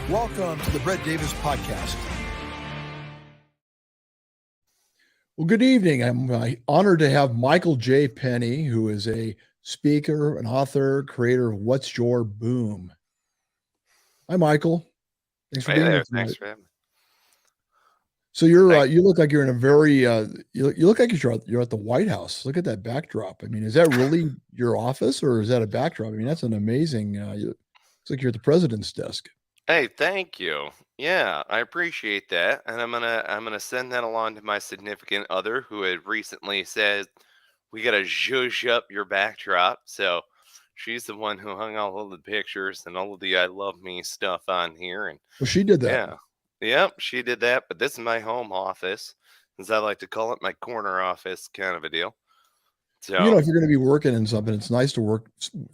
Welcome to the Brett Davis Podcast. Well, good evening. I'm honored to have Michael J. Penney, who is a speaker, an author, creator of What's Your Boom? Hi, Michael. Thanks for Hey being here there, thanks tonight. for having me. So you're Thank you look like you're in a very you look like you're at the White House. Look at that backdrop. I mean, is that really your office or is that a backdrop? I mean, that's an amazing. Looks like you're at the president's desk. Hey, thank you. Yeah, I appreciate that, and I'm gonna send that along to my significant other who had recently said we gotta zhuzh up your backdrop. So she's the one who hung all of the pictures and all of the "I love me" stuff on here, and Well, she did that. yeah, yep, she did that. But this is my home office, as I like to call it, my corner office kind of a deal. You know, So if you're going to be working in something, it's nice to work,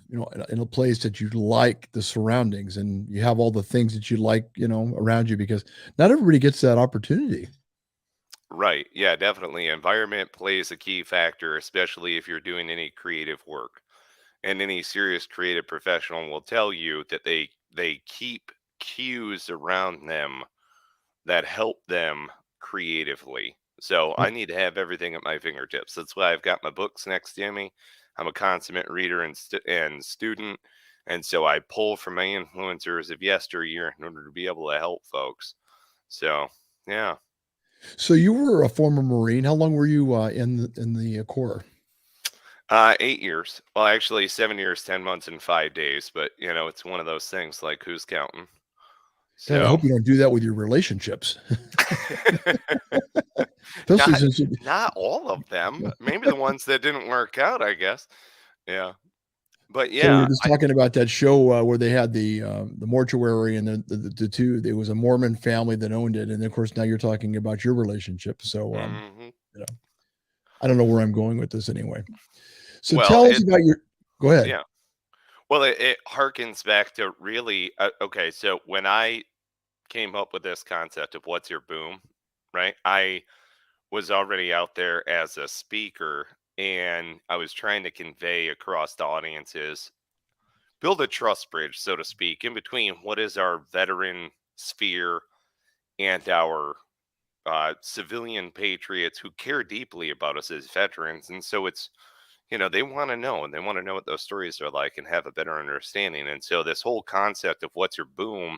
in a place that you like the surroundings and you have all the things that you like, around you because not everybody gets that opportunity. right. Yeah, definitely. Environment plays a key factor, especially if you're doing any creative work. And any serious creative professional will tell you that they keep cues around them that help them creatively. So Uh, I need to have everything at my fingertips. That's why I've got my books next to me. I'm a consummate reader and student, and so I pull from my influencers of yesteryear in order to be able to help folks. So yeah. So you were a former Marine. How long were you in the Corps? 8 years. Well, actually, 7 years, 10 months, and 5 days. But it's one of those things. Like, who's counting? God, I So, hope you don't do that with your relationships, especially not since not all of them. Maybe the ones that didn't work out, I guess. Yeah. But so we were yeah, just talking about that show where they had the mortuary and the two. There was a Mormon family that owned it, and of course now you're talking about your relationship. So hmm you know, I don't know where I'm going with this anyway. So well, tell us about your. Go ahead. yeah. Well, it harkens back to really, okay. So when I came up with this concept of what's your boom, right? I was already out there as a speaker, and I was trying to convey across the audiences, build a trust bridge, so to speak, in between what is our veteran sphere and our civilian patriots who care deeply about us as veterans. And so they want to know, and they want to know what those stories are like and have a better understanding. And so this whole concept of what's your boom,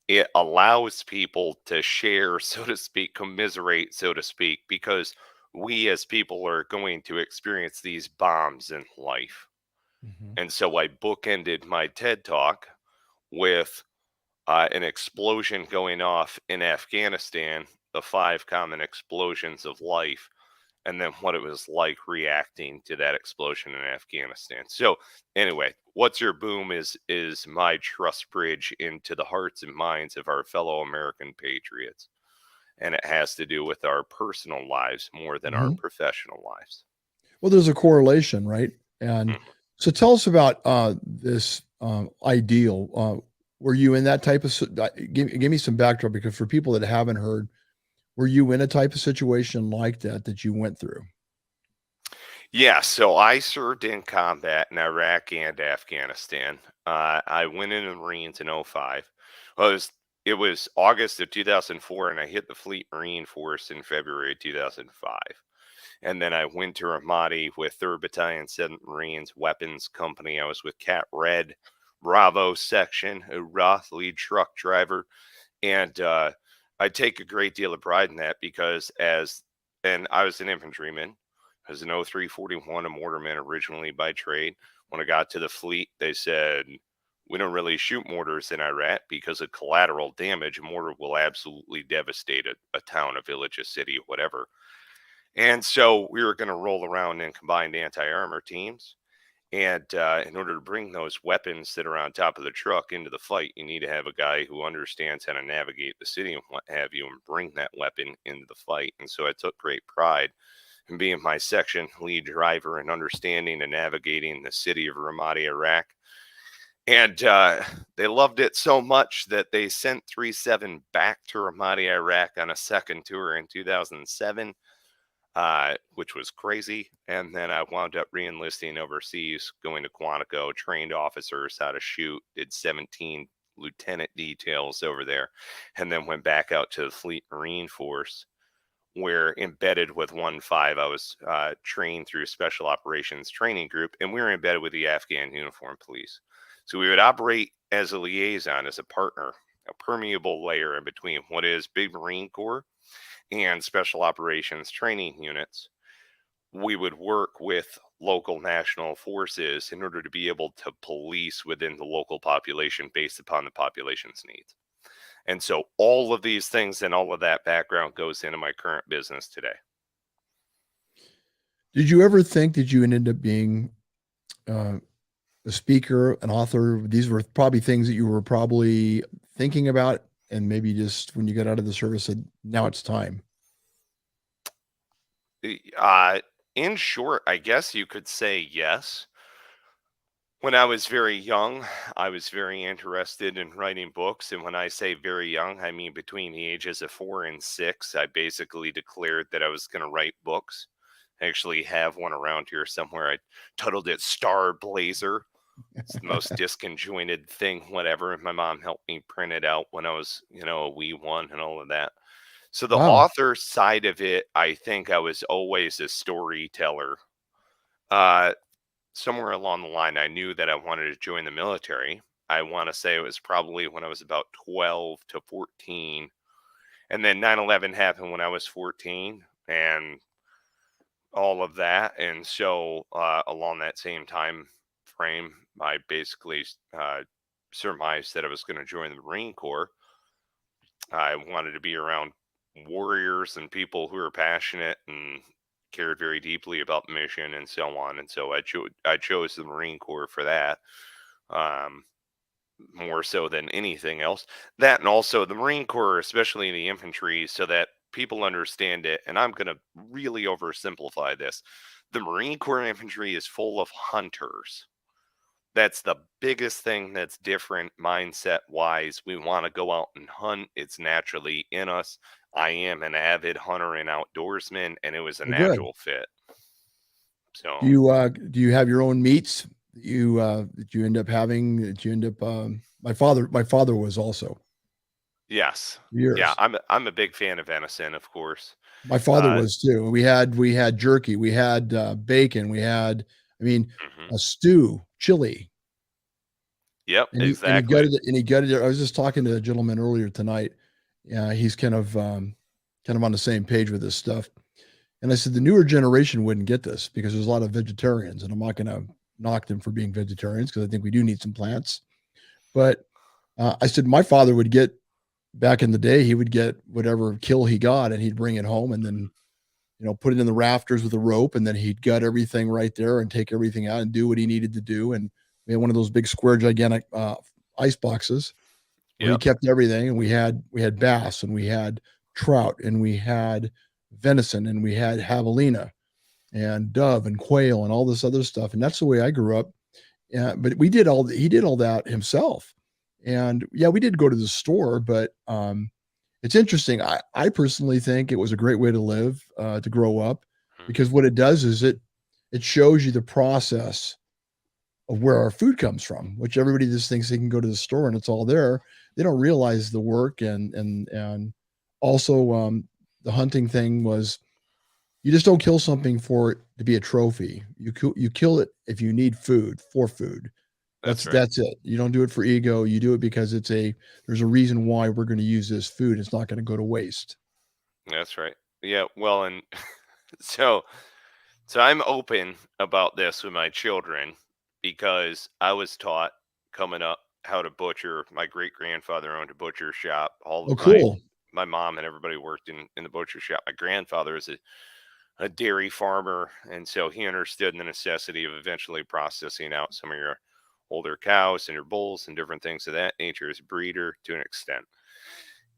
it allows people to share, so to speak, commiserate, so to speak, because we as people are going to experience these bombs in life. Mhm. And so I bookended my TED talk with an explosion going off in Afghanistan, the 5 common explosions of life, and then what it was like reacting to that explosion in Afghanistan. So anyway, what's your boom is my trust bridge into the hearts and minds of our fellow American patriots. And it has to do with our personal lives more than our Mhm. professional lives. Well, there's a correlation, right? And Mhm. so tell us about this ideal. Were you in that type of? Give me some backdrop because for people that haven't heard, were you in a type of situation like that you went through? Yeah, so I served in combat in Iraq and Afghanistan. I went in the Marines in '05. Well, it was August of 2004, and I hit the Fleet Marine Force in February 2005. And then I went to Ramadi with 3rd Battalion, 7th Marines Weapons Company. I was with Cat Red, Bravo Section, a Roth lead truck driver. And I take a great deal of pride in that because and I was an infantryman. I was an 0341, a mortarman originally by trade. When I got to the fleet, they said, we don't really shoot mortars in Iraq because of collateral damage. A mortar will absolutely devastate a town, a village, a city, whatever. And so we were going to roll around in combined anti-armor teams. And in order to bring those weapons that are on top of the truck into the fight, you need to have a guy who understands how to navigate the city and what have you, and bring that weapon into the fight. And so I took great pride in being my section lead driver and understanding and navigating the city of Ramadi, Iraq. And they loved it so much that they sent 3-7 back to Ramadi, Iraq on a second tour in 2007, which was crazy. And then I wound up reenlisting overseas, going to Quantico, trained officers how to shoot, did 17 lieutenant details over there, and then went back out to the Fleet Marine Force, where embedded with 1-5, I was trained through Special Operations Training Group, and we were embedded with the Afghan Uniform Police. So we would operate as a liaison, as a partner, a permeable layer in between what is big Marine Corps and Special Operations Training units. We would work with local national forces in order to be able to police within the local population based upon the population's needs. And so all of these things and all of that background goes into my current business today. Did you ever think that you would end up being uh, a speaker, an author? These were probably things that you were probably thinking about, and maybe just when you got out of the service said, now it's time. In short, I guess you could say yes. When I was very young, I was very interested in writing books. And when I say very young, I mean between the ages of 4 and 6. I basically declared that I was going to write books. I actually have one around here somewhere. I titled it Star Blazer. It's the most disconjointed thing, whatever. My mom helped me print it out when I was, a wee one and all of that. So the Wow. author side of it, I think I was always a storyteller. Uh, Somewhere along the line, I knew that I wanted to join the military. I want to say it was probably when I was about 12 to 14. And then 9/11 happened when I was 14 and all of that. And so along that same time frame, I basically surmised that I was going to join the Marine Corps. I wanted to be around warriors and people who are passionate and cared very deeply about the mission and so on. And so I chose the Marine Corps for that, um, more so than anything else. That and also the Marine Corps, especially in the infantry, so that people understand it. And I'm going to really oversimplify this. The Marine Corps infantry is full of hunters. That's the biggest thing that's different mindset wise. We want to go out and hunt. It's naturally in us. I am an avid hunter and outdoorsman, and it was a Well, good. natural fit. Do So, you have your own meats that you end up having that you end up my father was also yes. Yeah, years. I'm a big fan of venison, of course. My father Uh was too. We had jerky, we had bacon, we had I mean mhm. a stew, chili, Yep, and he exactly. gutted it and he gutted it. I was just talking to a gentleman earlier tonight. Yeah, he's kind of on the same page with this stuff. And I said the newer generation wouldn't get this because there's a lot of vegetarians, and I'm not going to knock them for being vegetarians because I think we do need some plants. But I said my father would get back in the day, he would get whatever kill he got, and he'd bring it home, and then put it in the rafters with a rope, and then he'd gut everything right there and take everything out and do what he needed to do. And we had one of those big square, gigantic ice boxes where he Yep. kept everything, and we had bass, and we had trout, and we had venison, and we had javelina and dove and quail and all this other stuff. And that's the way I grew up. But he did all that himself. And yeah, we did go to the store, but it's interesting. I personally think it was a great way to live, to grow up, because Mhm. what it does is it shows you the process of where our food comes from, which everybody just thinks they can go to the store and it's all there. They don't realize the work and also the hunting thing was you just don't kill something for it to be a trophy. You kill it if you need food for food. That's right. That's it. You don't do it for ego. You do it because there's a reason why we're going to use this food. It's not going to go to waste. That's right. Yeah, well, and so I'm open about this with my children because I was taught coming up how to butcher. My great grandfather owned a butcher shop. All Oh, of cool. my mom and everybody worked in the butcher shop. My grandfather is a dairy farmer, and so he understood the necessity of eventually processing out some of your older cows and your bulls and different things of that nature as a breeder to an extent.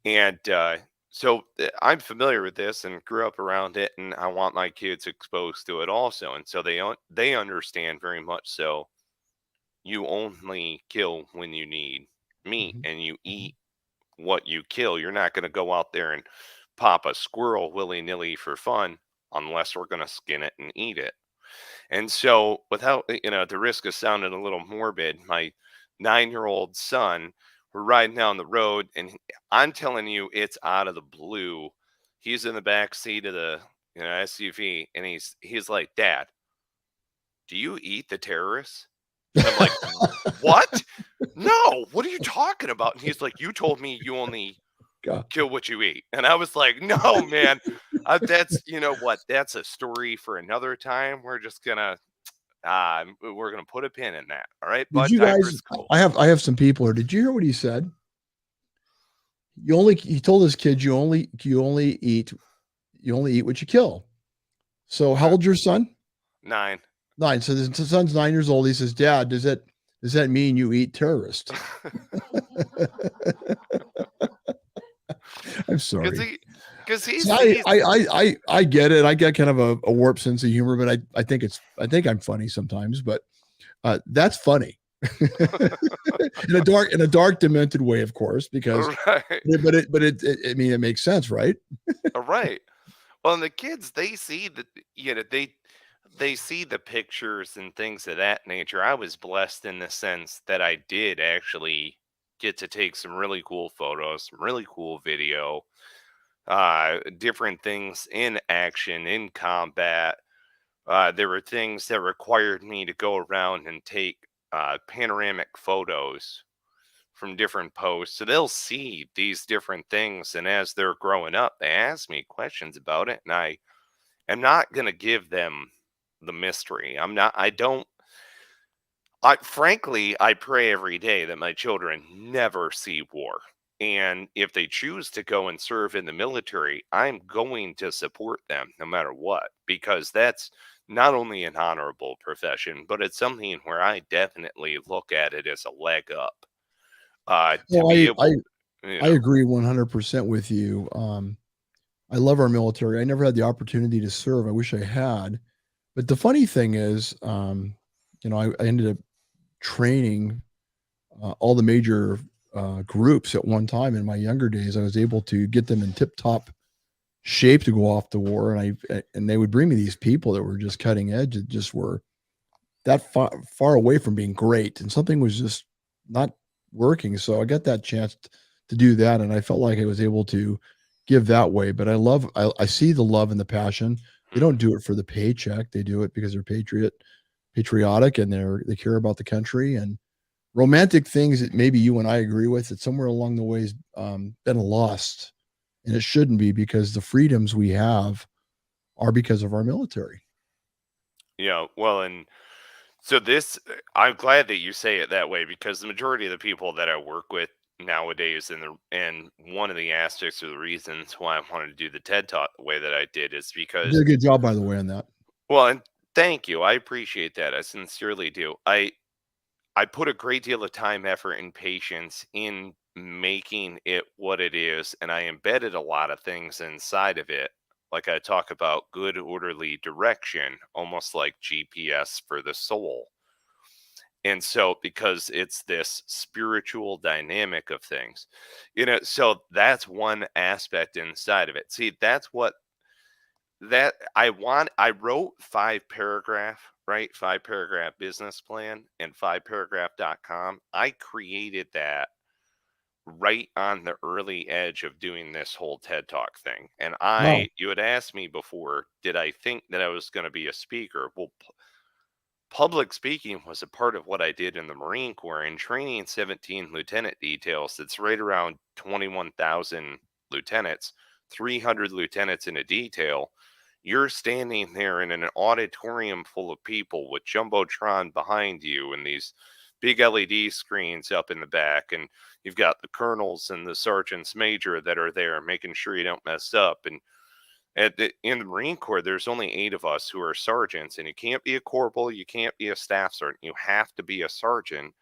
And I'm familiar with this and grew up around it, and I want my kids exposed to it also. And so they understand very much so. You only kill when you need meat, Mhm, and you mhm. eat what you kill. You're not going to go out there and pop a squirrel willy nilly for fun unless we're going to skin it and eat it. And so, without, at the risk of sounding a little morbid, my 9-year-old son we're riding down the road, and I'm telling you, it's out of the blue. He's in the back seat of the SUV, and he's like, "Dad, do you eat the terrorists?" And I'm like, "What? No, what are you talking about?" And he's like, "You told me you only God. kill what you eat." And I was like, "No, man, that's what, that's a story for another time. We're gonna put a pin in that. All right, Did bud, you time guys? for school." I have some people here. Did you hear what he said? He told his kids you only eat what you kill. So how Uh, old's your son? 9. 9. So his son's 9 years old. He says, Dad, does that mean you eat terrorist? I'm Because sorry. he See, sees. I get it. I get kind of a warped sense of humor, but I think I'm funny sometimes, but that's funny. in a dark, demented way, of course, because Right. I mean, it makes sense, right? Right. Well, and the kids, they see that, they see the pictures and things of that nature. I was blessed in the sense that I did actually get to take some really cool photos, some really cool video, different things in action, in combat. There were things that required me to go around and take panoramic photos from different posts. So they'll see these different things. And as they're growing up, they ask me questions about it. And I am not going to give them the mystery. Frankly, I pray every day that my children never see war. And if they choose to go and serve in the military, I'm going to support them no matter what, because that's not only an honorable profession, but it's something where I definitely look at it as a leg up. To Well, be able, you I know, agree 100% with you. I love our military. I never had the opportunity to serve. I wish I had. But the funny thing is, I ended up training all the major groups at one time in my younger days. I was able to get them in tip top shape to go off to war, and they would bring me these people that were just cutting edge, that just were that far away from being great, and something was just not working. So I got that chance to do that, and I felt like I was able to give that way. But I see the love and the passion. They hmm, don't do it for the paycheck. They do it because they're patriotic, and they care about the country, and romantic things that maybe you and I agree with, that somewhere along the way has been lost, and it shouldn't be, because the freedoms we have are because of our military. well, and so I'm glad that you say it that way, because the majority of the people that I work with nowadays, and one of the aspects of the reasons why I wanted to do the TED Talk the way that I did is You did because, a good job, by the way, on that. well, and thank you, I appreciate that, I sincerely do. I put a great deal of time, effort, and patience in making it what it is, and I embedded a lot of things inside of it. Like I talk about good, orderly direction, almost like GPS for the soul. And so, because it's this spiritual dynamic of things, so that's one aspect inside of it. See, that's what that I want. I wrote 5 paragraph, right? 5 paragraph business plan and 5paragraph.com. I created that right on the early edge of doing this whole TED Talk thing. And Wow. you had asked me before, did I think that I was going to be a speaker? Well, public speaking was a part of what I did in the Marine Corps, and training 17 lieutenant details. That's right around 21,000 lieutenants, 300 lieutenants in a detail. You're standing there in an auditorium full of people with jumbotron behind you and these big LED screens up in the back, and you've got the colonels and the sergeants major that are there making sure you don't mess up. And in the Marine Corps, there's only 8 of us who are sergeants, and you can't be a corporal, you can't be a staff sergeant, you have to be a sergeant.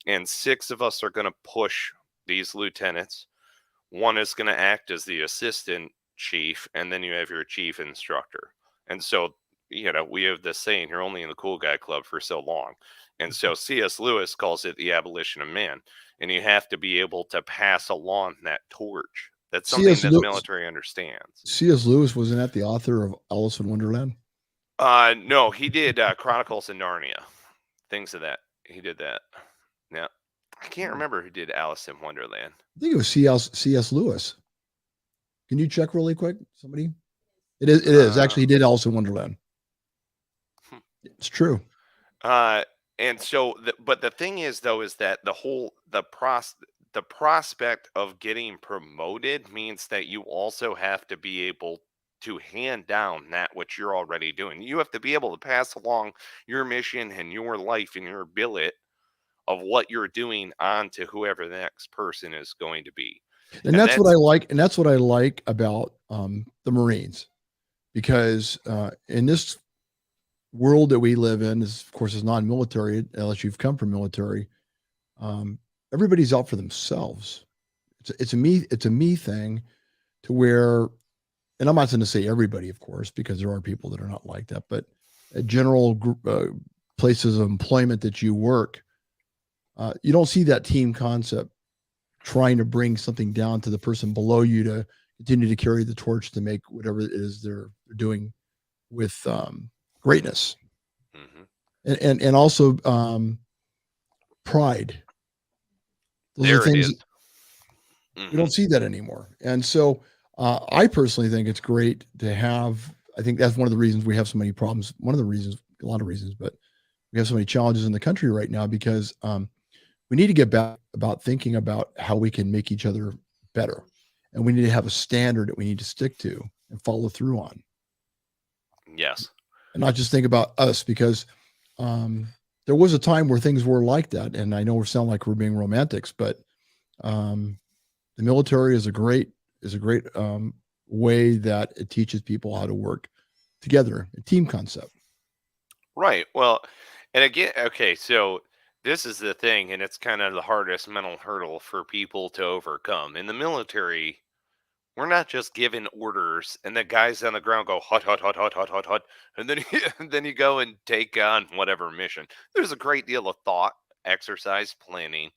And 6 of us are going to push these lieutenants. One is going to act as the assistant chief, and then you have your chief instructor. And so, we have this saying, you're only in the cool guy club for so long. And so C.S. Lewis calls it the abolition of man. And you have to be able to pass along that torch. That's something C.S. that the Lewis, military understands. C.S. Lewis wasn't that the author of Alice in Wonderland? No, he did Chronicles of Narnia, things of that. He did that. Yeah. I can't remember who did Alice in Wonderland. I think it was C.S. Lewis. Can you check really quick? Somebody? It is. It is actually. He did Alice in Wonderland. Hmm. It's true. And so, but the thing is, though, is that the prospect of getting promoted means that you also have to be able to hand down that what you're already doing. You have to be able to pass along your mission and your life and your billet of what you're doing on to whoever the next person is going to be. And And that's what I that's like. And that's what I like about the Marines, because in this world that we live in, is of course is non-military unless you've come from military. Um, everybody's out for themselves. It's a me thing, to where, and I'm not going to say everybody, of course, because there are people that are not like that, but at general places of employment that you work, you don't see that team concept trying to bring something down to the person below you to continue to carry the torch to make whatever it is they're doing with greatness. Mhm. And also pride. Those are There it things is. we Mhm. don't see that anymore. And so I personally think it's great to have. I think that's one of the reasons we have so many problems. One of the reasons, a lot of reasons, but we have so many challenges in the country right now, because we need to get back about thinking about how we can make each other better. And we need to have a standard that we need to stick to and follow through on, Yes. and not just think about us, because um, there was a time where things were like that. And I know we sound like we're being romantics, but um, the military is a great way that it teaches people how to work together, a team concept. Right. Well, and again, okay, so this is the thing, and it's kind of the hardest mental hurdle for people to overcome. In the military, we're not just given orders and the guys on the ground go hot, hot, hot, hot, hot, hot, hot, and then and then you go and take on whatever mission. There's a great deal of thought, exercise, planning,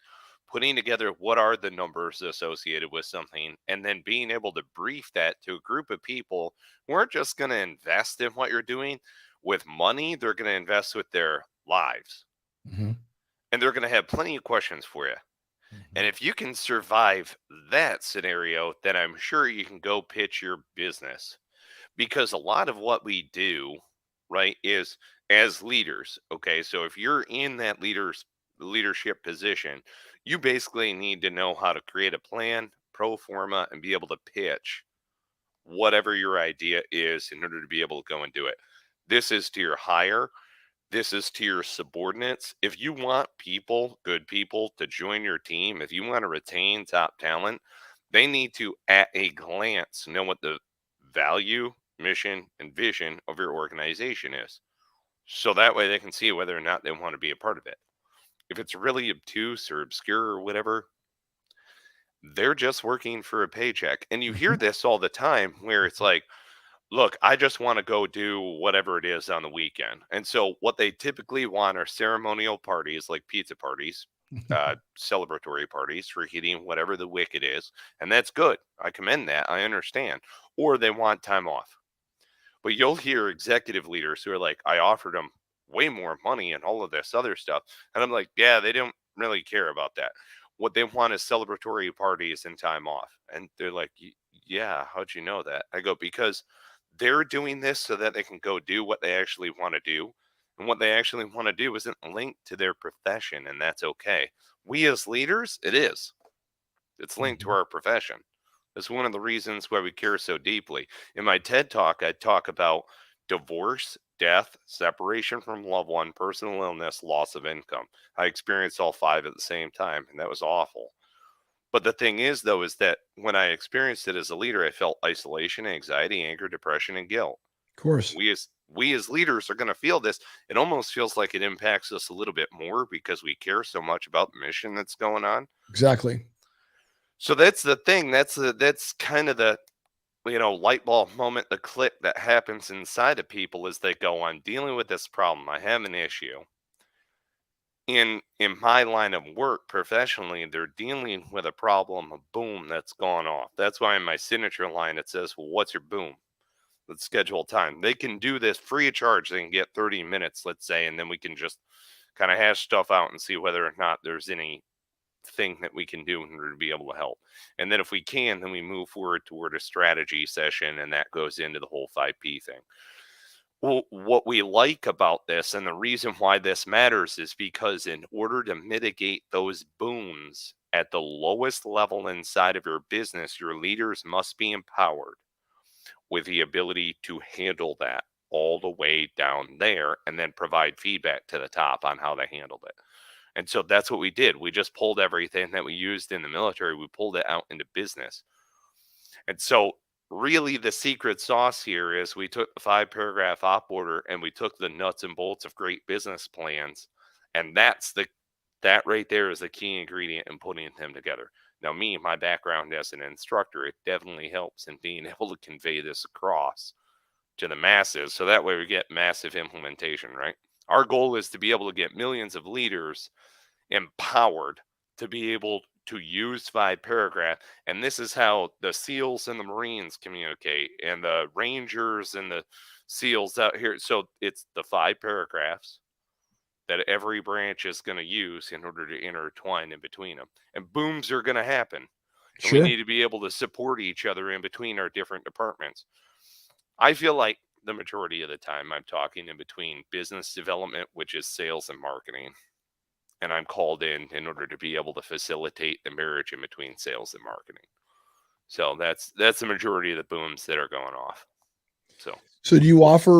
putting together what are the numbers associated with something, and then being able to brief that to a group of people who aren't just going to invest in what you're doing with money, they're going to invest with their lives. Mhm. And they're going to have plenty of questions for you. And Mhm. if you can survive that scenario, then I'm sure you can go pitch your business. Because a lot of what we do, right, is as leaders. Okay. So if you're in that leadership position, you basically need to know how to create a plan, pro forma, and be able to pitch whatever your idea is in order to be able to go and do it. This is to your hire, this is to your subordinates. If you want people, good people, to join your team, if you want to retain top talent, they need to, at a glance, know what the value, mission, and vision of your organization is. So that way they can see whether or not they want to be a part of it. If it's really obtuse or obscure or whatever, they're just working for a paycheck. And you hear Mhm. this all the time where it's like, look, I just want to go do whatever it is on the weekend. And so what they typically want are ceremonial parties like pizza parties, celebratory parties for hitting whatever the wicket is. And that's good. I commend that. I understand. Or they want time off. But you'll hear executive leaders who are like, I offered them way more money and all of this other stuff. And I'm like, yeah, they don't really care about that. What they want is celebratory parties and time off. And they're like, yeah, how'd you know that? I go, because they're doing this so that they can go do what they actually want to do. And what they actually want to do isn't linked to their profession. And that's okay. We as leaders, it is. It's linked to Mhm. our profession. That's one of the reasons why we care so deeply. In my TED talk, I talk about divorce, death, separation from loved one, personal illness, loss of income. I experienced all five at the same time, and that was awful. But the thing is, though, is that when I experienced it as a leader, I felt isolation, anxiety, anger, depression, and guilt. Of course. We as leaders are going to feel this. It almost feels like it impacts us a little bit more because we care so much about the mission that's going on. Exactly. So that's the thing. That's kind of the light bulb moment, the click that happens inside of people as they go on dealing with this problem. I have an issue. In my line of work professionally, they're dealing with a problem, a boom that's gone off. That's why in my signature line it says, well, what's your boom? Let's schedule time. They can do this free of charge. They can get 30 minutes, let's say, and then we can just kind of hash stuff out and see whether or not there's any thing that we can do in order to be able to help. And then if we can, then we move forward toward a strategy session, and that goes into the whole 5P thing. Well, what we like about this and the reason why this matters is because in order to mitigate those booms at the lowest level inside of your business, your leaders must be empowered with the ability to handle that all the way down there and then provide feedback to the top on how they handled it. And so that's what we did. We just pulled everything that we used in the military, we pulled it out into business. And so really the secret sauce here is we took the 5-paragraph op order and we took the nuts and bolts of great business plans. And that right there is the key ingredient in putting them together. Now, my background as an instructor, it definitely helps in being able to convey this across to the masses. So that way we get massive implementation, right? Our goal is to be able to get millions of leaders empowered to be able to use 5-paragraph. And this is how the SEALs and the Marines communicate, and the Rangers and the SEALs out here. So it's the 5 paragraphs that every branch is going to use in order to intertwine in between them. And booms are going to happen. And Sure. we need to be able to support each other in between our different departments. I feel like the majority of the time I'm talking in between business development, which is sales and marketing. And I'm called in order to be able to facilitate the marriage in between sales and marketing. So that's the majority of the booms that are going off. So do you offer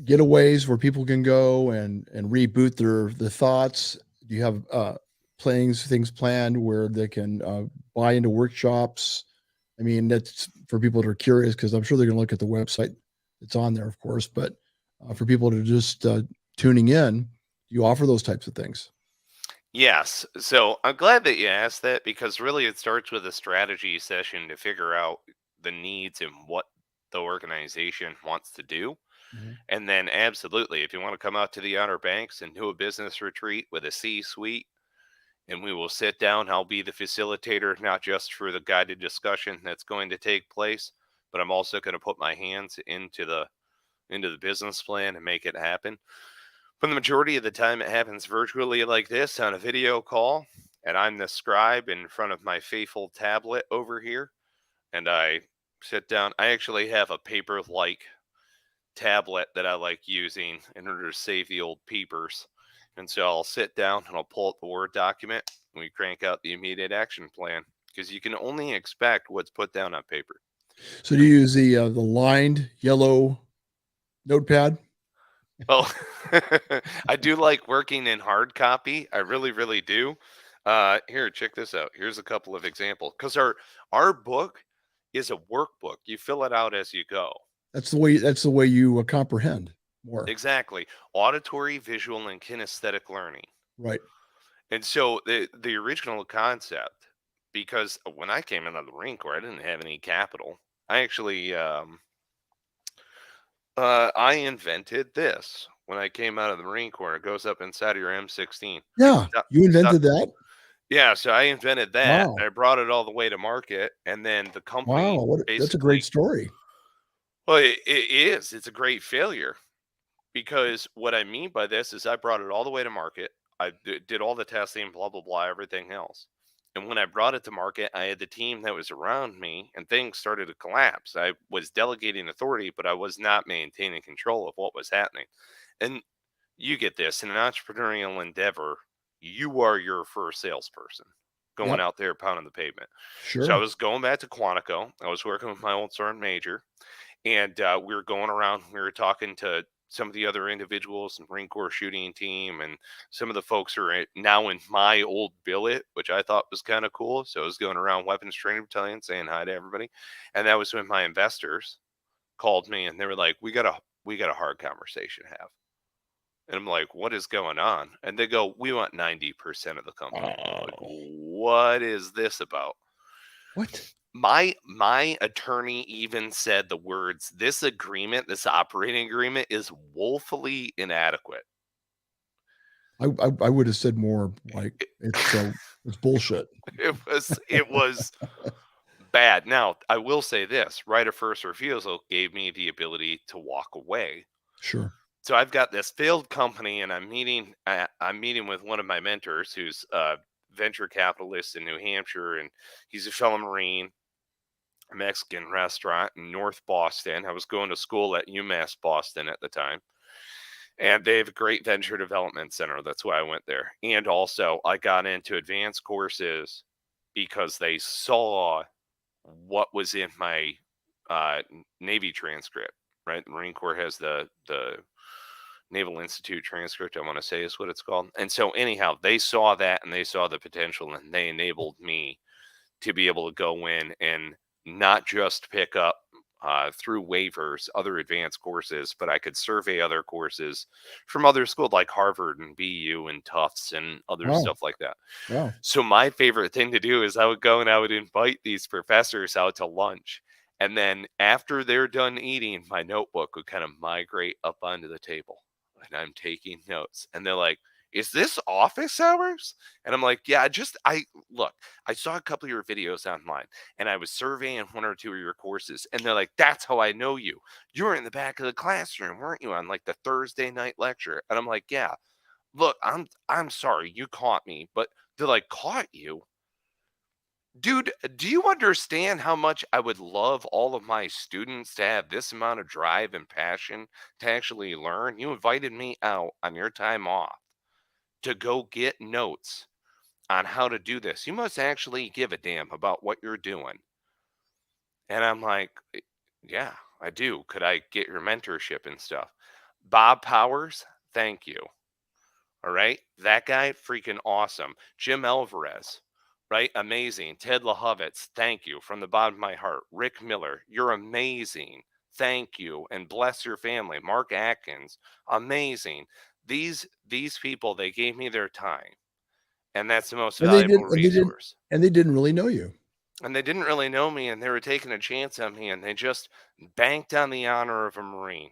getaways where people can go and reboot their thoughts? Do you have things planned where they can buy into workshops? I mean, that's for people that are curious, because I'm sure they're going to look at the website. It's on there, of course, but for people to just tuning in, do you offer those types of things? yes. So I'm glad that you asked that, because really it starts with a strategy session to figure out the needs and what the organization wants to do. Mhm. And then absolutely, if you want to come out to the Outer Banks and do a business retreat with a C-suite, and we will sit down, I'll be the facilitator, not just for the guided discussion that's going to take place, but I'm also going to put my hands into the business plan and make it happen. But the majority of the time, it happens virtually like this on a video call, and I'm the scribe in front of my faithful tablet over here, and I sit down. I actually have a paper-like tablet that I like using in order to save the old peepers. And so I'll sit down and I'll pull up the Word document, and we crank out the immediate action plan, because you can only expect what's put down on paper. So do you use the lined yellow notepad? Well, I do like working in hard copy. I really, really do. Here, check this out. Here's a couple of examples, because our book is a workbook. You fill it out as you go. That's the way you comprehend more. Exactly. Auditory, visual, and kinesthetic learning. Right. And so the original concept, because when I came into the Marine Corps, I didn't have any capital. I actually I invented this when I came out of the Marine Corps. It goes up inside of your M16. Yeah. So- You so- invented that? yeah, so I invented that. Wow. And I brought it all the way to market, and then the company Wow. That's a great story. Well, it is. It's a great failure, because what I mean by this is I brought it all the way to market. I did all the testing, blah, blah, blah, everything else. And when I brought it to market, I had the team that was around me, and things started to collapse. I was delegating authority, but I was not maintaining control of what was happening. And you get this, in an entrepreneurial endeavor, you are your first salesperson going Yep. out there pounding the pavement. So I Sure. was going back to Quantico. I was working with my old sergeant major, and we were going around. We were talking to some of the other individuals, the Marine Corps shooting team, and some of the folks who are now in my old billet, which I thought was kind of cool. So I was going around weapons training battalion saying hi to everybody. And that was when my investors called me, and they were like, we got a hard conversation to have. And I'm like, what is going on? And they go, we want 90% of the company. I'm like, what is this about? What? My attorney even said the words, this operating agreement is woefully inadequate. I would have said more like it's bullshit. It was bad. Now, I will say this, right of first refusal gave me the ability to walk away. Sure. So I've got this failed company, and I'm meeting with one of my mentors who's venture capitalist in New Hampshire, and he's a fellow Marine, Mexican restaurant in North Boston. I was going to school at UMass Boston at the time. And they have a great venture development center. That's why I went there. And also, I got into advanced courses because they saw what was in my Navy transcript, right? The Marine Corps has the Naval Institute transcript, I want to say is what it's called. And so, anyhow, they saw that and they saw the potential, and they enabled me to be able to go in and not just pick up through waivers other advanced courses, but I could survey other courses from other schools like Harvard and BU and Tufts and other Wow. stuff like that. Wow. So my favorite thing to do is I would go and I would invite these professors out to lunch. And then after they're done eating, my notebook would kind of migrate up onto the table. And I'm taking notes. And they're like, is this office hours? And I'm like, yeah, look, I saw a couple of your videos online and I was surveying one or two of your courses. And they're like, that's how I know you. You were in the back of the classroom, weren't you, on like the Thursday night lecture? And I'm like, yeah, look, I'm sorry, you caught me. But they're like, caught you? Dude, do you understand how much I would love all of my students to have this amount of drive and passion to actually learn? You invited me out on your time off to go get notes on how to do this. You must actually give a damn about what you're doing. And I'm like, yeah, I do. Could I get your mentorship and stuff? Bob Powers, thank you. All right. That guy, freaking awesome. Jim Alvarez, right? Amazing. Ted Lehovitz, thank you from the bottom of my heart. Rick Miller, you're amazing. Thank you. And bless your family. Mark Atkins, amazing. These people, they gave me their time. And that's the most And they valuable didn't. And they didn't. resource. And they didn't really know you. And they didn't really know me, and they were taking a chance on me, and they just banked on the honor of a Marine.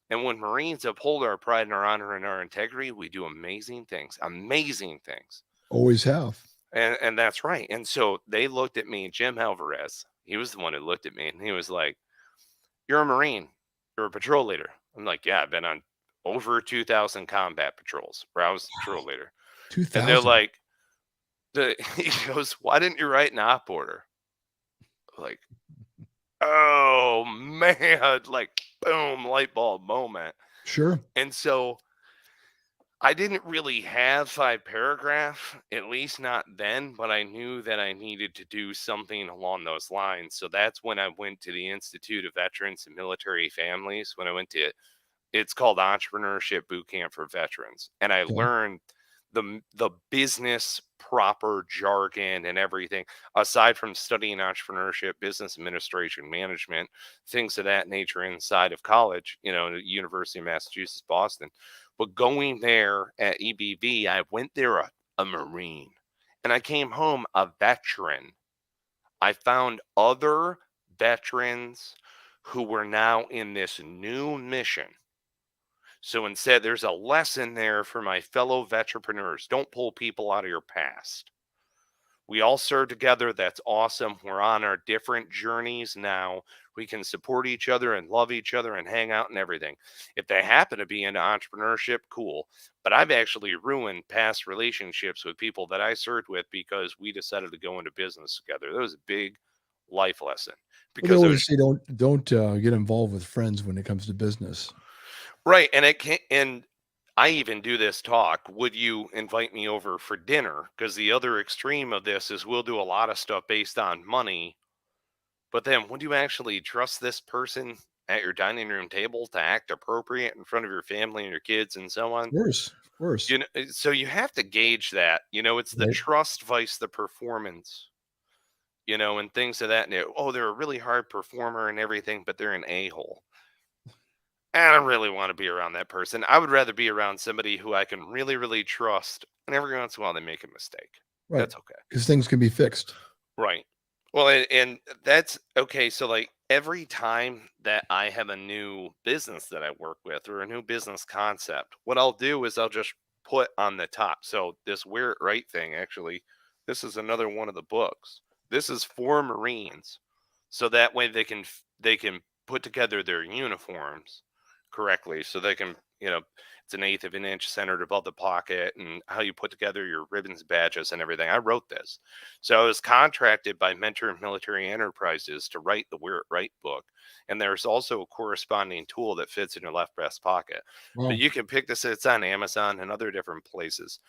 And when Marines uphold our pride and our honor and our integrity, we do amazing things. Amazing things. Always have. And that's right. And so they looked at me, Jim Alvarez. He was the one who looked at me, and he was like, "You're a Marine. You're a patrol leader." I'm like, "Yeah, I've been on over 2,000 combat patrols where I was the patrol leader." 2000. And they're like, he goes, "Why didn't you write an op order?" Like, oh man, like boom, light bulb moment. Sure. And so I didn't really have 5 paragraph, at least not then, but I knew that I needed to do something along those lines. So that's when I went to the Institute of Veterans and Military Families. When I went to it's called Entrepreneurship Boot Camp for Veterans, and I Okay. learned the business proper jargon and everything, aside from studying entrepreneurship, business administration, management, things of that nature inside of college, the University of Massachusetts, Boston. But going there at EBV, I went there a Marine, and I came home a veteran. I found other veterans who were now in this new mission. So instead, there's a lesson there for my fellow veterpreneurs. Don't pull people out of your past. We all serve together. That's awesome. We're on our different journeys now. We can support each other and love each other and hang out and everything. If they happen to be into entrepreneurship, cool. But I've actually ruined past relationships with people that I served with because we decided to go into business together. That was a big life lesson. Well, they Because always say don't get involved with friends when it comes to business. right, and it can, and I even do this talk. Would you invite me over for dinner? Because the other extreme of this is we'll do a lot of stuff based on money, but then would you actually trust this person at your dining room table to act appropriate in front of your family and your kids and so on? Of course. So you have to gauge that. It's the Right. trust vice the performance. And things of that. Oh, they're a really hard performer and everything, but they're an a-hole. I don't really want to be around that person. I would rather be around somebody who I can really, really trust. And every once in a while, they make a mistake. Right. That's okay. Because things can be fixed. Right. Well, and that's okay. So, like, every time that I have a new business that I work with or a new business concept, what I'll do is I'll just put on the top. So, this Wear It Right thing, actually, this is another one of the books. This is for Marines. So that way they can put together their uniforms correctly, so they can It's an eighth of an inch centered above the pocket, and how you put together your ribbons, badges, and everything. I wrote this. So I was contracted by Mentor Military Enterprises to write the Wear It Right book. And there's also a corresponding tool that fits in your left breast pocket. But Wow. you can pick this, it's on Amazon and other different places.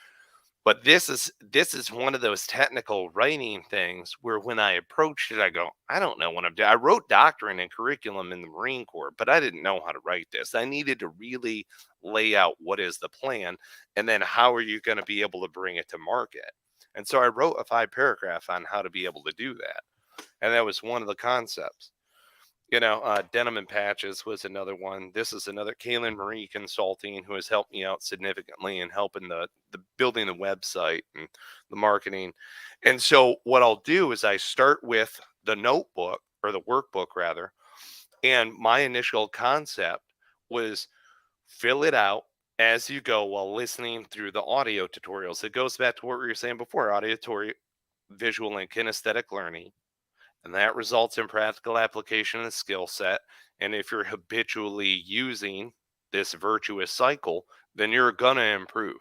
But this is one of those technical writing things where when I approached it, I go, I don't know what I'm doing. I wrote doctrine and curriculum in the Marine Corps, but I didn't know how to write this. I needed to really lay out what is the plan, and then how are you going to be able to bring it to market. And so I wrote a 5 paragraph on how to be able to do that. And that was one of the concepts. Denim and Patches was another one. This is another Kaylin Marie Consulting, who has helped me out significantly in helping the building the website and the marketing. And so what I'll do is I start with the notebook, or the workbook rather. And my initial concept was fill it out as you go while listening through the audio tutorials. It goes back to what we were saying before, auditory, visual, and kinesthetic learning, and that results in practical application of the skill set. And if you're habitually using this virtuous cycle, then you're going to improve.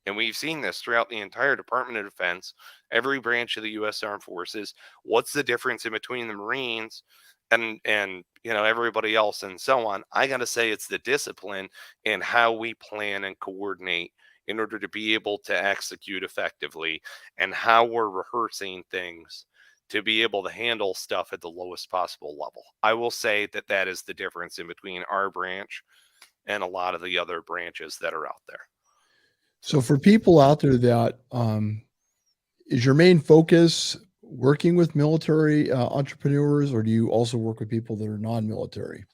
And we've seen this throughout the entire Department of Defense, every branch of the U.S. Armed Forces. What's the difference in between the Marines and everybody else and so on? I got to say it's the discipline and how we plan and coordinate in order to be able to execute effectively, and how we're rehearsing things to be able to handle stuff at the lowest possible level. I will say that that is the difference in between our branch and a lot of the other branches that are out there. So for people out there that is your main focus working with military entrepreneurs, or do you also work with people that are non-military?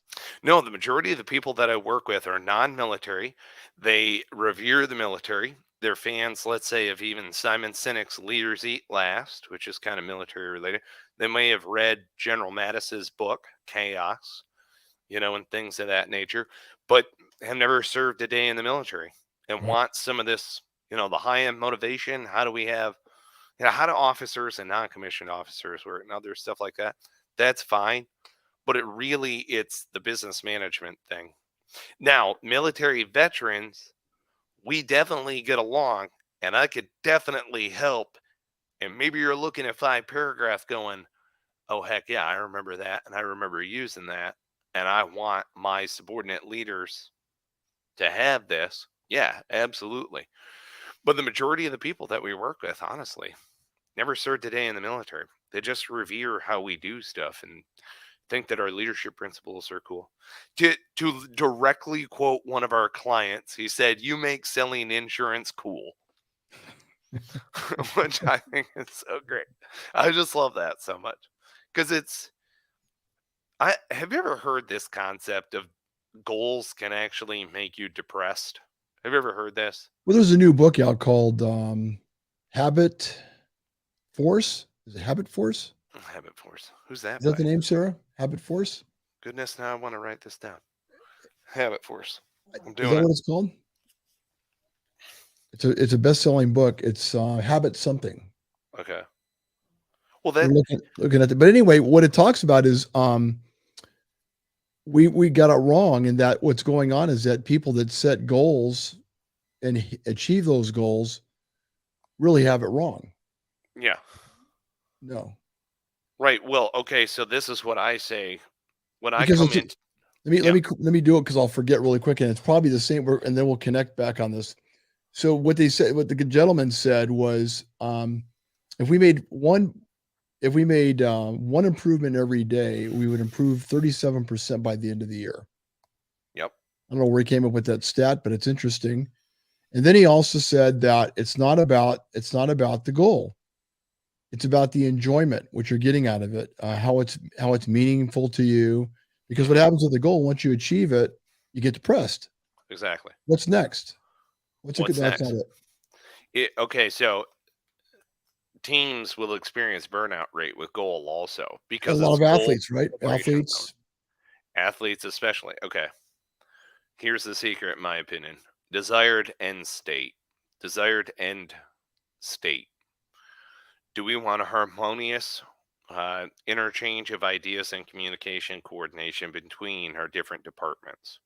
No, the majority of the people that I work with are non-military. They revere the military. They're fans, let's say, of even Simon Sinek's Leaders Eat Last, which is kind of military related. They may have read General Mattis's book, Chaos, and things of that nature, but have never served a day in the military and Right. want some of this, the high-end motivation. How do we have, how do officers and non-commissioned officers work and other stuff like that? That's fine. But it's the business management thing. Now, military veterans, we definitely get along, and I could definitely help. And maybe you're looking at 5 paragraphs going, oh, heck yeah, I remember that. And I remember using that. And I want my subordinate leaders to have this. Yeah, absolutely. But the majority of the people that we work with, honestly, never served a day in the military. They just revere how we do stuff and think that our leadership principles are cool. To directly quote one of our clients, he said, "You make selling insurance cool," which I think is so great. I just love that so much because I have you ever heard this concept of goals can actually make you depressed? Have you ever heard this? Well, there's a new book out called Habit Force. Is it Habit Force? Habit Force. Who's that Is that by? the name, Sarah? Habit Force? Goodness, now I want to write this down. Habit Force. I'm Is doing that it. what it's called? It's a best-selling book. It's Habit something. Okay. Well, We're that looking at it. But anyway, what it talks about is we got it wrong, in that what's going on is that people that set goals and achieve those goals really have it wrong. yeah. No, Right. Well, okay. So this is what I say when I because come it's in. let Yeah. me do it because I'll forget really quick, and it's probably the same. And then we'll connect back on this. So what the gentleman said was, if we made one one improvement every day, we would improve 37% by the end of the year. Yep. I don't know where he came up with that stat, but it's interesting. And then he also said that it's not about the goal. It's about the enjoyment, what you're getting out of it, how it's meaningful to you. Because what Mhm. happens with the goal, once you achieve it, you get depressed. Exactly. What's next? What's it? What's That's not next? it. Okay. So teams will experience burnout rate with goal also A because lot it's of goal athletes, right? oriented. Athletes. Athletes, especially. Okay. Here's the secret, in my opinion: desired end state. Desired end state. Do we want a harmonious interchange of ideas and communication coordination between our different departments?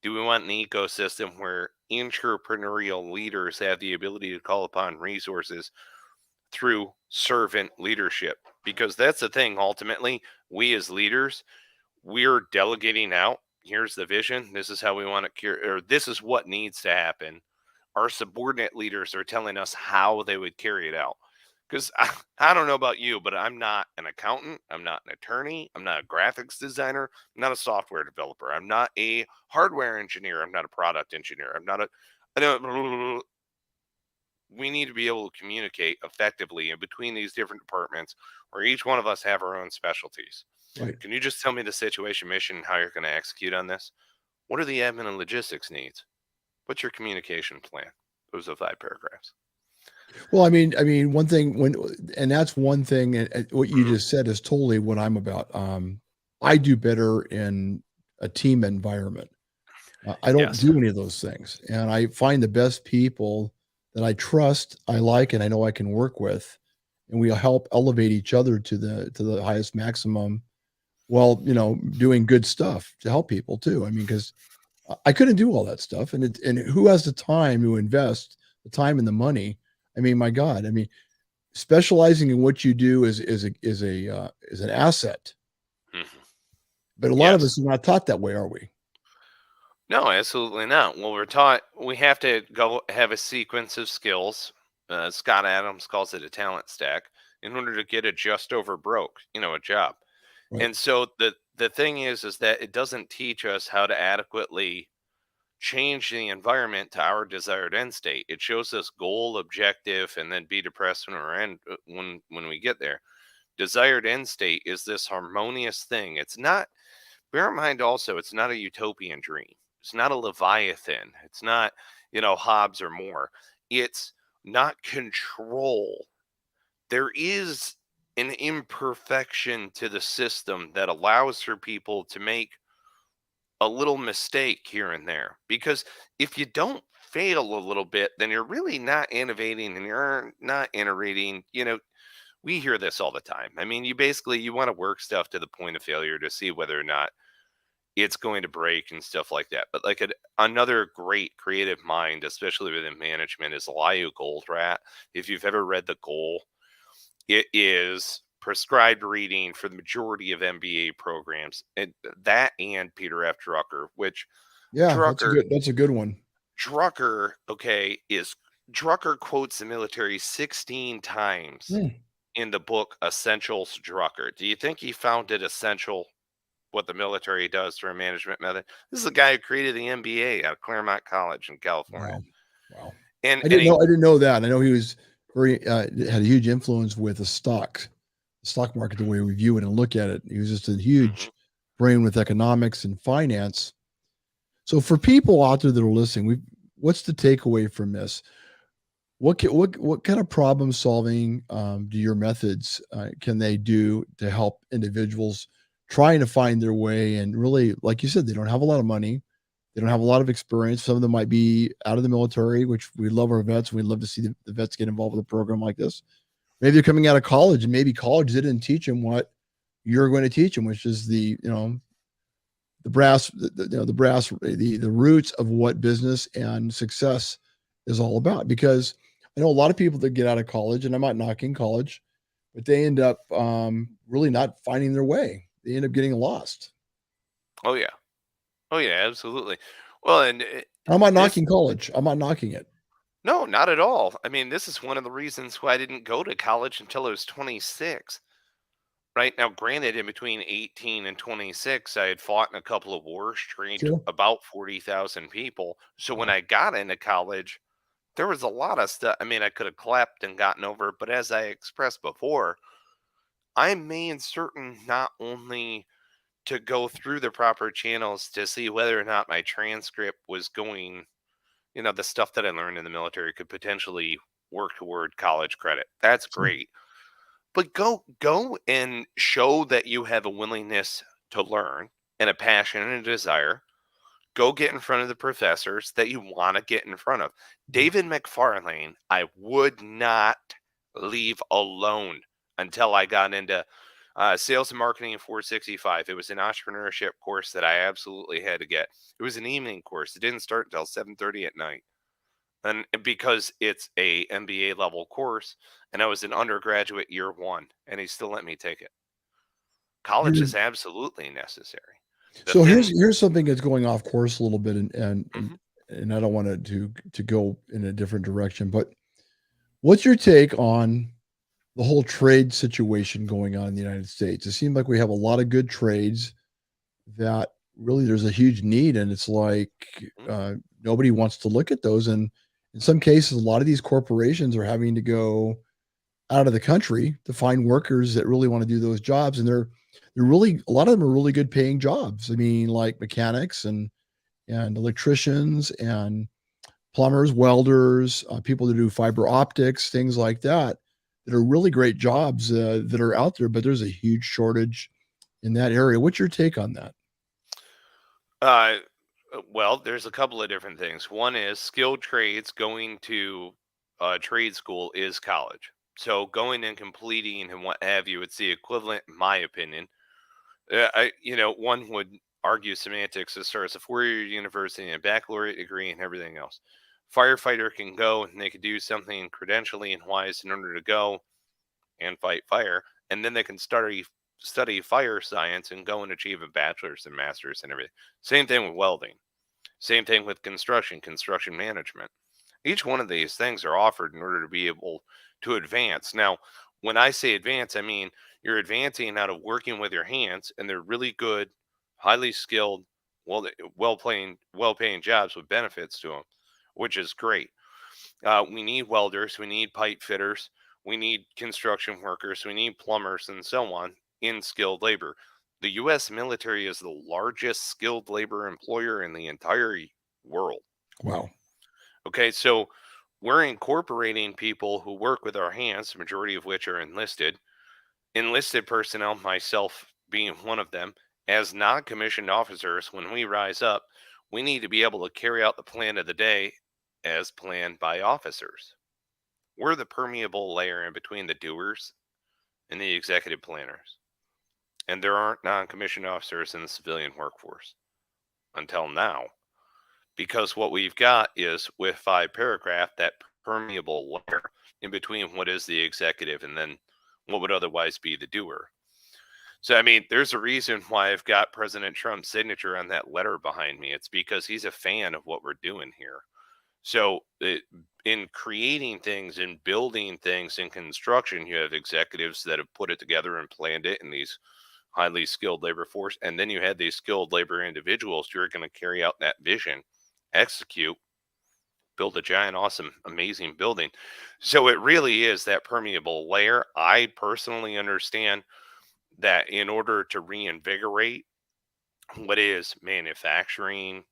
Do we want an ecosystem where entrepreneurial leaders have the ability to call upon resources through servant leadership? Because that's the thing, ultimately, we as leaders, we're delegating out. Here's the vision. This is how we want to cure, or this is what needs to happen. Our subordinate leaders are telling us how they would carry it out. Because I don't know about you, but I'm not an accountant. I'm not an attorney. I'm not a graphics designer. I'm not a software developer. I'm not a hardware engineer. I'm not a product engineer. I'm not a. I don't, we need to be able to communicate effectively in between these different departments where each one of us have our own specialties. Right. Can you just tell me the situation, mission, how you're going to execute on this? What are the admin and logistics needs? What's your communication plan? Those are 5 paragraphs. Well, one thing and that's one thing. And what you Mhm. just said is totally what I'm about. I do better in a team environment. I don't Yes. do any of those things, and I find the best people that I trust, I like, and I know I can work with, and we help elevate each other to the highest maximum. While doing good stuff to help people too. I mean, because I couldn't do all that stuff, and who has the time to invest the time and the money? I mean, my God, I mean, specializing in what you do is an asset, Mhm. but a lot of Yes. us are not taught that way, are we? No, absolutely not. Well, we're taught we have to go have a sequence of skills. Scott Adams calls it a talent stack in order to get a just over broke, a job. Right. And so the thing is that it doesn't teach us how to adequately change the environment to our desired end state. It shows us goal, objective, and then be depressed when when we get there. Desired end state is this harmonious thing. It's not. Bear in mind also, it's not a utopian dream. It's not a Leviathan. It's not, Hobbes or more. It's not control. There is an imperfection to the system that allows for people to make a little mistake here and there. Because if you don't fail a little bit, then you're really not innovating and you're not iterating. We hear this all the time. I mean, you want to work stuff to the point of failure to see whether or not it's going to break and stuff like that. But like another great creative mind, especially within management, is Lyu Goldratt. If you've ever read The Goal, it is prescribed reading for the majority of MBA programs, and that and Peter F. Drucker, which Yeah, Drucker that's a good one. Drucker, okay, is Drucker quotes the military 16 times Hmm. in the book Essentials Drucker. Do you think he found it essential what the military does through a management method? This is the guy who created the MBA out of Claremont College in California. Wow, wow. And I and didn't he know. I didn't know that. I know he was had a huge influence with the stock market, the way we view it and look at it. He was just a Mhm. huge brain with economics and finance. So for people out there that are listening, what's the takeaway from this? What kind of problem solving do your methods can they do to help individuals trying to find their way? And really, like you said, they don't have a lot of money, they don't have a lot of experience. Some of them might be out of the military, which we love our vets. We'd love to see the vets get involved with a program like this. Maybe they're coming out of college, and maybe college didn't teach them what you're going to teach them, which is the brass, the roots of what business and success is all about. Because I know a lot of people that get out of college, and I'm not knocking college, but they end up really not finding their way. They end up getting lost. Oh yeah. Oh yeah, absolutely. Well, and I'm not this knocking college. I'm not knocking it. no, not at all. I mean, this is one of the reasons why I didn't go to college until I was 26. Right now, granted, in between 18 and 26, I had fought in a couple of wars, trained Sure. about 40,000 people. So when Wow. I got into college, there was a lot of stuff. I mean, I could have clapped and gotten over it, but as I expressed before, I made certain not only to go through the proper channels to see whether or not my transcript was going, the stuff that I learned in the military could potentially work toward college credit. That's Sure. great. But go and show that you have a willingness to learn and a passion and a desire. Go get in front of the professors that you want to get in front of. David McFarlane, I would not leave alone until I got into Sales and marketing in 465. It was an entrepreneurship course that I absolutely had to get. It was an evening course. It didn't start until 7:30 at night. And because it's a MBA level course, and I was an undergraduate year one, and he still let me take it. College Here's, is absolutely necessary. The so thing, here's something that's going off course a little bit, and Mhm. and I don't want to go in a different direction, but what's your take on the whole trade situation going on in the United States? It seems like we have a lot of good trades that really there's a huge need, and it's like Mhm. nobody wants to look at those. And in some cases, a lot of these corporations are having to go out of the country to find workers that really want to do those jobs, and they're really a lot of them are really good paying jobs. I mean, like mechanics and electricians and plumbers, welders, people that do fiber optics, things like that, that are really great jobs that are out there. But there's a huge shortage in that area. What's your take on that? Uh, well, there's a couple of different things. One is skilled trades. Going to trade school is college. So going and completing and what have you, it's the equivalent, in my opinion. One would argue semantics as far as a four-year university and a baccalaureate degree and everything else. Firefighter can go and they can do something credentially and wise in order to go and fight fire, and then they can study fire science and go and achieve a bachelor's and master's and everything. Same thing with welding. Same thing with construction management. Each one of these things are offered in order to be able to advance. Now, when I say advance, I mean you're advancing out of working with your hands, and they're really good, highly skilled, well paying jobs with benefits to them, which is great. We need welders, we need pipe fitters, we need construction workers, we need plumbers, and so on in skilled labor. The U.S. military is the largest skilled labor employer in the entire world. Wow. Okay, so we're incorporating people who work with our hands, the majority of which are enlisted. Enlisted personnel, myself being one of them, as non commissioned officers, when we rise up, we need to be able to carry out the plan of the day as planned by officers. We're the permeable layer in between the doers and the executive planners. And there aren't non commissioned officers in the civilian workforce until now. Because what we've got is, with five paragraph, that permeable layer in between what is the executive and then what would otherwise be the doer. So, I mean, there's a reason why I've got President Trump's signature on that letter behind me. It's because he's a fan of what we're doing here. So, in creating things and building things in construction, you have executives that have put it together and planned it in these highly skilled labor force. And then you had these skilled labor individuals who are going to carry out that vision, execute, build a giant, awesome, amazing building. So it really is that permeable layer. I personally understand that in order to reinvigorate what is manufacturing,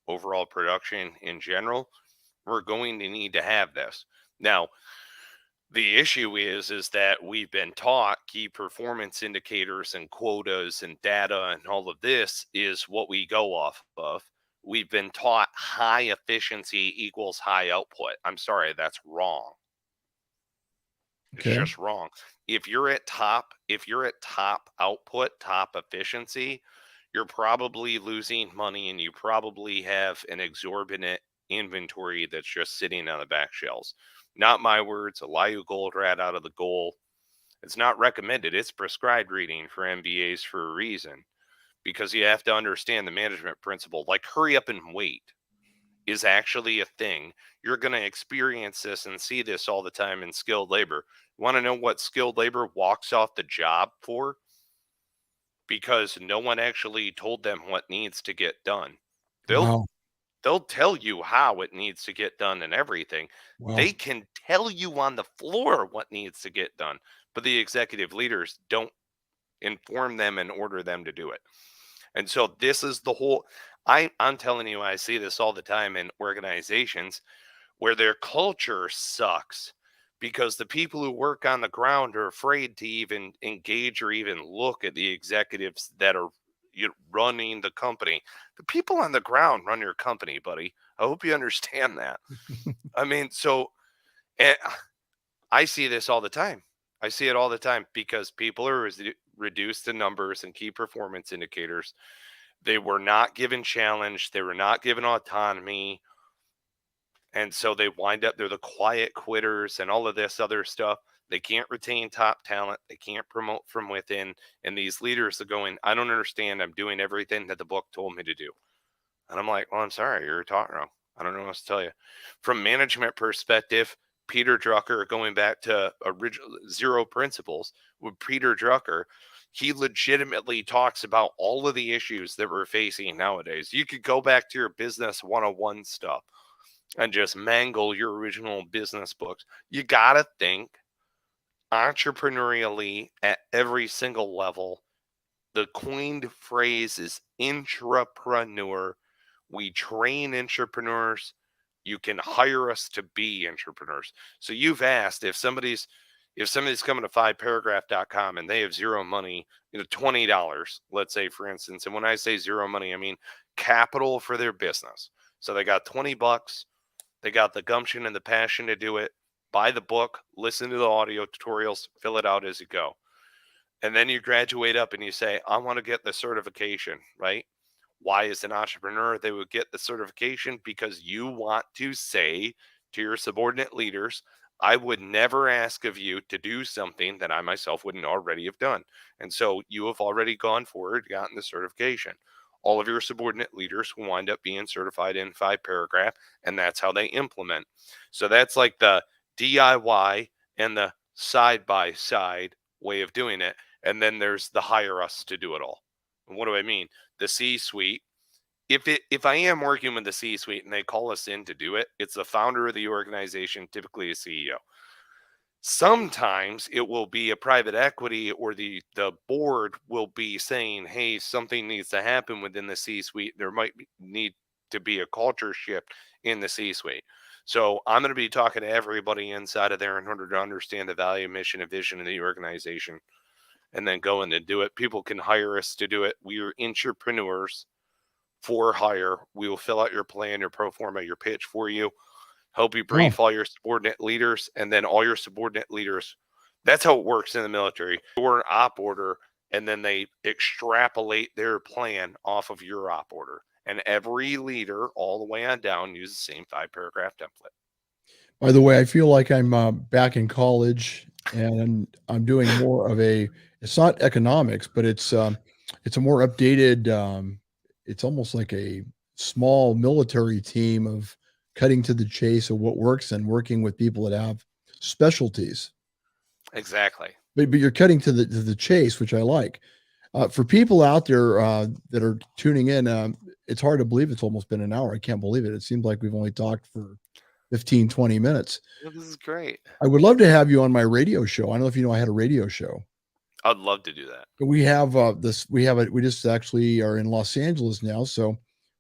overall production in general, we're going to need to have this. Now, the issue is that we've been taught key performance indicators and quotas and data and all of this is what we go off of. We've been taught high efficiency equals high output. I'm sorry, that's wrong. It's Okay. just wrong. If you're at top output, top efficiency, you're probably losing money and you probably have an exorbitant inventory that's just sitting on the back shelves. Not my words, Elihu Goldratt out of the goal. It's not recommended, it's prescribed reading for MBAs for a reason, because you have to understand the management principle. Like, hurry up and wait is actually a thing. You're going to experience this and see this all the time in skilled labor. You want to know what skilled labor walks off the job for? Because no one actually told them what needs to get done. They'll Wow. they'll tell you how it needs to get done and everything. Wow. They can tell you on the floor what needs to get done, but the executive leaders don't inform them and order them to do it. And so this is the whole, I'm telling you, I see this all the time in organizations where their culture sucks because the people who work on the ground are afraid to even engage or even look at the executives that are running the company. The people on the ground run your company, buddy. I hope you understand that. I mean, so I see this all the time. I see it all the time because people are reduce the numbers and key performance indicators. They were not given challenge. They were not given autonomy. And so they wind up, they're the quiet quitters and all of this other stuff. They can't retain top talent. They can't promote from within. And these leaders are going, I don't understand. I'm doing everything that the book told me to do. And I'm like, well, I'm sorry, you're taught wrong. I don't know what else to tell you. From management perspective, Peter Drucker, going back to original Zero Principles with Peter Drucker, he legitimately talks about all of the issues that we're facing nowadays. You could go back to your business 101 stuff and just mangle your original business books. You got to think entrepreneurially at every single level. The coined phrase is intrapreneur. We train entrepreneurs. You can hire us to be entrepreneurs. So you've asked if somebody's coming to 5paragraph.com and they have zero money, $20, let's say, for instance. And when I say zero money, I mean capital for their business. So they got $20. They got the gumption and the passion to do it. Buy the book, listen to the audio tutorials, fill it out as you go. And then you graduate up and you say, I want to get the certification, right? Why, as an entrepreneur, they would get the certification? Because you want to say to your subordinate leaders, I would never ask of you to do something that I myself wouldn't already have done. And so you have already gone forward, gotten the certification. All of your subordinate leaders will wind up being certified in 5paragraph, and that's how they implement. So that's like the DIY and the side-by-side way of doing it. And then there's the hire us to do it all. And what do I mean? The C-suite. If I am working with the C-suite and they call us in to do it, it's the founder of the organization, typically a CEO. Sometimes it will be a private equity, or the board will be saying, hey, something needs to happen within the C-suite. There might need to be a culture shift in the C-suite. So I'm going to be talking to everybody inside of there in order to understand the value, mission, and vision of the organization, and then go in and do it. People can hire us to do it. We are entrepreneurs for hire. We will fill out your plan, your pro forma, your pitch for you, help you brief all your subordinate leaders, and then all your subordinate leaders. That's how it works in the military. Your op order, and then they extrapolate their plan off of your op order. And every leader all the way on down uses the same 5-paragraph template. By the way, I feel like I'm back in college, and I'm doing more of it's not economics, but it's a more updated, it's almost like a small military team of cutting to the chase of what works and working with people that have specialties. Exactly. But you're cutting to the chase, which I like. For people out there that are tuning in, it's hard to believe it's almost been an hour. I can't believe it. It seems like we've only talked for 15, 20 minutes. Well, this is great. I would love to have you on my radio show. I don't know if you know I had a radio show. I'd love to do that. We have we just actually are in Los Angeles now. So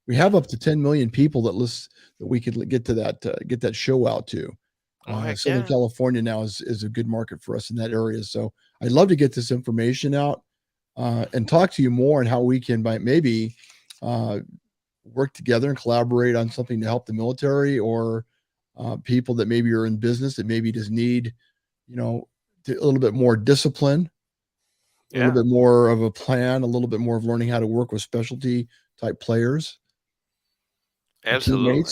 we have up to 10 million people that we could get to get that show out to. Southern California now is a good market for us in that area. So I'd love to get this information out and talk to you more on how we can maybe work together and collaborate on something to help the military, or people that maybe are in business that maybe just need, a little bit more discipline, a little bit more of a plan, a little bit more of learning how to work with specialty type players. Absolutely.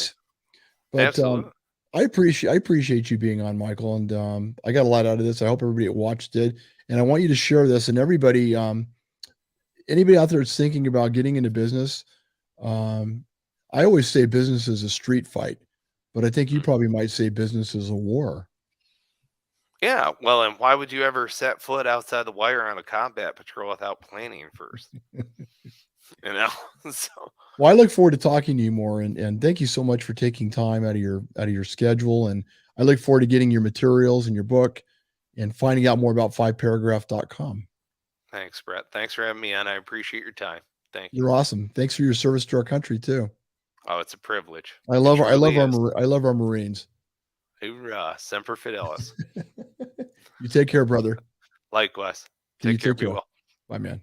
But Absolutely. I appreciate you being on, Michael. And I got a lot out of this. I hope everybody that watched did. And I want you to share this, and everybody, anybody out there that's thinking about getting into business. I always say business is a street fight, but I think you probably might say business is a war. Yeah. Well, and why would you ever set foot outside the wire on a combat patrol without planning first? So. Well, I look forward to talking to you more, and thank you so much for taking time out of your schedule. And I look forward to getting your materials and your book and finding out more about 5paragraph.com. Thanks, Brett. Thanks for having me on. I appreciate your time. Thank you. You're awesome. Thanks for your service to our country too. Oh, it's a privilege. I love our Marines. Hoorah, Semper Fidelis. You take care, brother. Likewise. Take care. Be well. Bye, man.